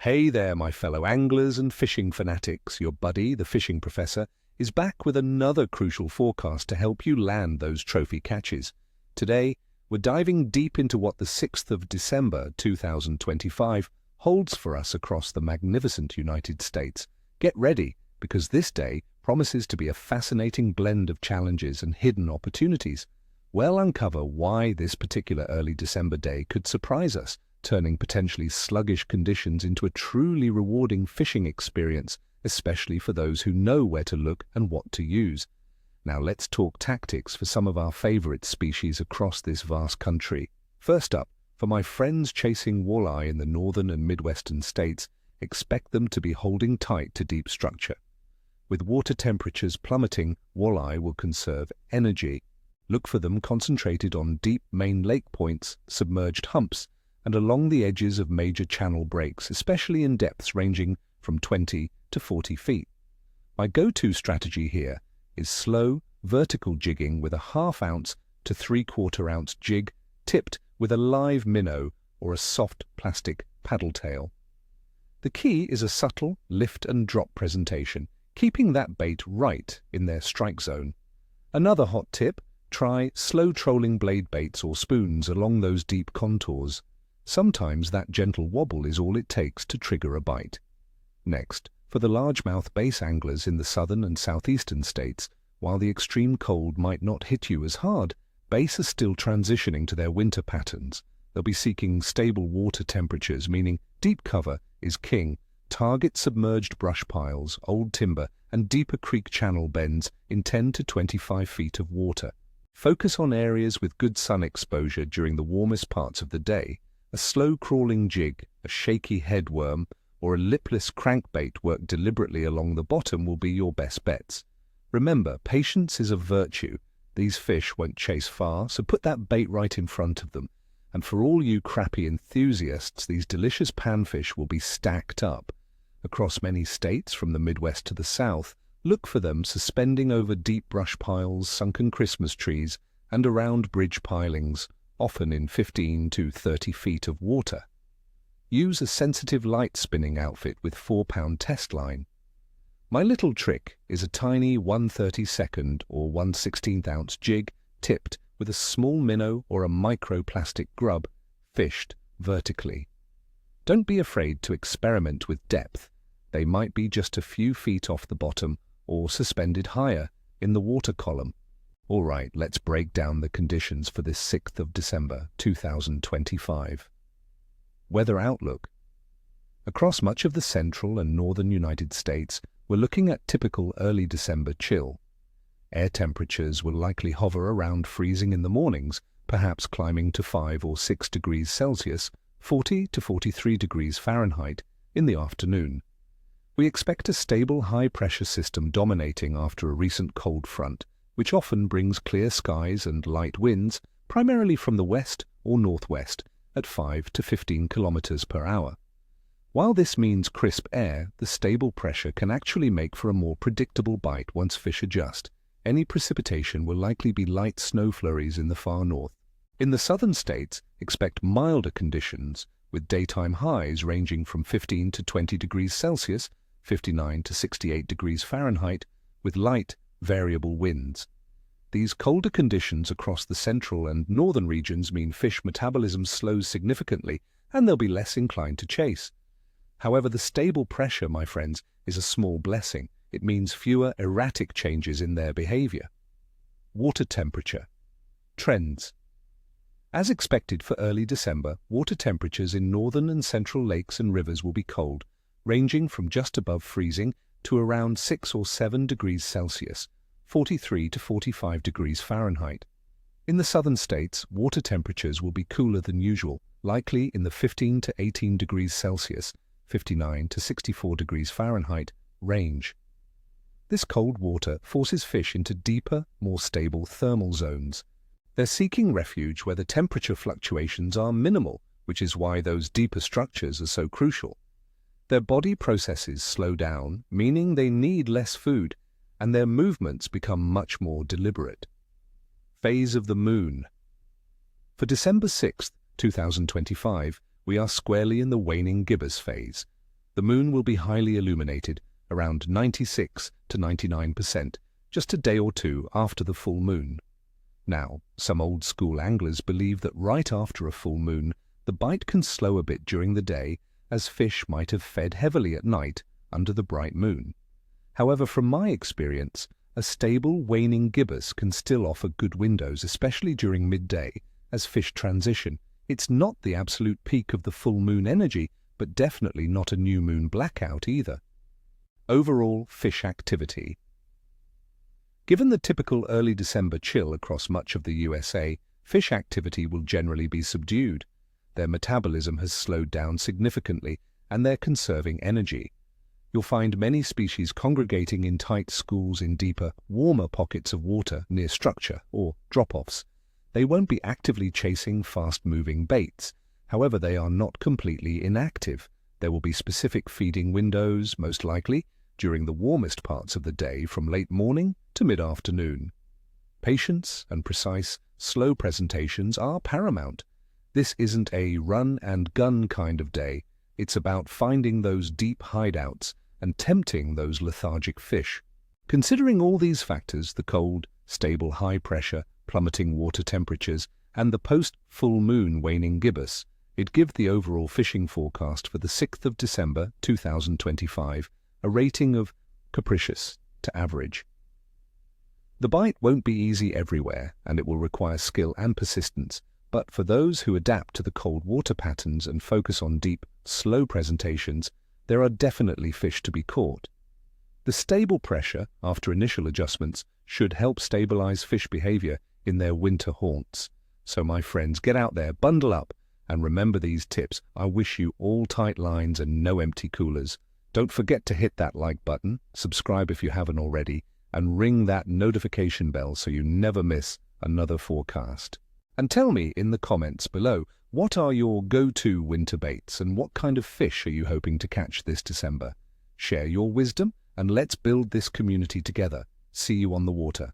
Hey there, my fellow anglers and fishing fanatics. Your buddy, the fishing professor, is back with another crucial forecast to help you land those trophy catches. Today, we're diving deep into what the 6th of December 2025 holds for us across the magnificent United States. Get ready, because this day promises to be a fascinating blend of challenges and hidden opportunities. We'll uncover why this particular early December day could surprise us, turning potentially sluggish conditions into a truly rewarding fishing experience, especially for those who know where to look and what to use. Now let's talk tactics for some of our favorite species across this vast country. First up, for my friends chasing walleye in the northern and midwestern states, expect them to be holding tight to deep structure. With water temperatures plummeting, walleye will conserve energy. Look for them concentrated on deep main lake points, submerged humps, and along the edges of major channel breaks, especially in depths ranging from 20 to 40 feet. My go-to strategy here is slow, vertical jigging with a 1/2 ounce to 3/4 ounce jig tipped with a live minnow or a soft plastic paddle tail. The key is a subtle lift and drop presentation, keeping that bait right in their strike zone. Another hot tip: try slow trolling blade baits or spoons along those deep contours. Sometimes that gentle wobble is all it takes to trigger a bite. Next, for the largemouth bass anglers in the southern and southeastern states, while the extreme cold might not hit you as hard, bass are still transitioning to their winter patterns. They'll be seeking stable water temperatures, meaning deep cover is king. Target submerged brush piles, old timber, and deeper creek channel bends in 10 to 25 feet of water. Focus on areas with good sun exposure during the warmest parts of the day. A slow crawling jig, a shaky headworm, or a lipless crankbait worked deliberately along the bottom will be your best bets. Remember, patience is a virtue. These fish won't chase far, so put that bait right in front of them. And for all you crappie enthusiasts, these delicious panfish will be stacked up. Across many states, from the Midwest to the South, look for them suspending over deep brush piles, sunken Christmas trees, and around bridge pilings, often in 15 to 30 feet of water. Use a sensitive light spinning outfit with 4-pound test line. My little trick is a tiny 1/32 or 1/16 ounce jig tipped with a small minnow or a microplastic grub, fished vertically. Don't be afraid to experiment with depth. They might be just a few feet off the bottom or suspended higher in the water column. All right, let's break down the conditions for this 6th of December 2025. Weather outlook. Across much of the central and northern United States, we're looking at typical early December chill. Air temperatures will likely hover around freezing in the mornings, perhaps climbing to 5 or 6 degrees Celsius, 40 to 43 degrees Fahrenheit, in the afternoon. We expect a stable high-pressure system dominating after a recent cold front, which often brings clear skies and light winds, primarily from the west or northwest, at 5 to 15 kilometers per hour. While this means crisp air, the stable pressure can actually make for a more predictable bite once fish adjust. Any precipitation will likely be light snow flurries in the far north. In the southern states, expect milder conditions, with daytime highs ranging from 15 to 20 degrees Celsius, 59 to 68 degrees Fahrenheit, with light, variable winds. These colder conditions across the central and northern regions mean fish metabolism slows significantly, and they'll be less inclined to chase. However, the stable pressure, my friends, is a small blessing. It means fewer erratic changes in their behavior. Water temperature. Trends. As expected for early December, water temperatures in northern and central lakes and rivers will be cold, ranging from just above freezing to around 6 or 7 degrees Celsius, 43 to 45 degrees Fahrenheit. In the southern states, water temperatures will be cooler than usual, likely in the 15 to 18 degrees Celsius, 59 to 64 degrees Fahrenheit range. This cold water forces fish into deeper, more stable thermal zones. They're seeking refuge where the temperature fluctuations are minimal, which is why those deeper structures are so crucial. Their body processes slow down, meaning they need less food, and their movements become much more deliberate. Phase of the moon. For December 6th, 2025, we are squarely in the Waning Gibbous phase. The moon will be highly illuminated, around 96 to 99%, just a day or two after the full moon. Now, some old-school anglers believe that right after a full moon, the bite can slow a bit during the day, as fish might have fed heavily at night under the bright moon. However, from my experience, a stable waning gibbous can still offer good windows, especially during midday, as fish transition. It's not the absolute peak of the full moon energy, but definitely not a new moon blackout either. Overall fish activity. Given the typical early December chill across much of the USA, fish activity will generally be subdued. Their metabolism has slowed down significantly, and they're conserving energy. You'll find many species congregating in tight schools in deeper, warmer pockets of water near structure or drop-offs. They won't be actively chasing fast-moving baits. However, they are not completely inactive. There will be specific feeding windows, most likely, during the warmest parts of the day from late morning to mid-afternoon. Patience and precise, slow presentations are paramount. This isn't a run-and-gun kind of day. It's about finding those deep hideouts and tempting those lethargic fish. Considering all these factors, the cold, stable high pressure, plummeting water temperatures, and the post-full moon waning gibbous, it gives the overall fishing forecast for the 6th of December 2025 a rating of capricious to average. The bite won't be easy everywhere, and it will require skill and persistence, but for those who adapt to the cold water patterns and focus on deep, slow presentations, there are definitely fish to be caught. The stable pressure, after initial adjustments, should help stabilize fish behavior in their winter haunts. So my friends, get out there, bundle up, and remember these tips. I wish you all tight lines and no empty coolers. Don't forget to hit that like button, subscribe if you haven't already, and ring that notification bell so you never miss another forecast. And tell me in the comments below, what are your go-to winter baits and what kind of fish are you hoping to catch this December? Share your wisdom and let's build this community together. See you on the water.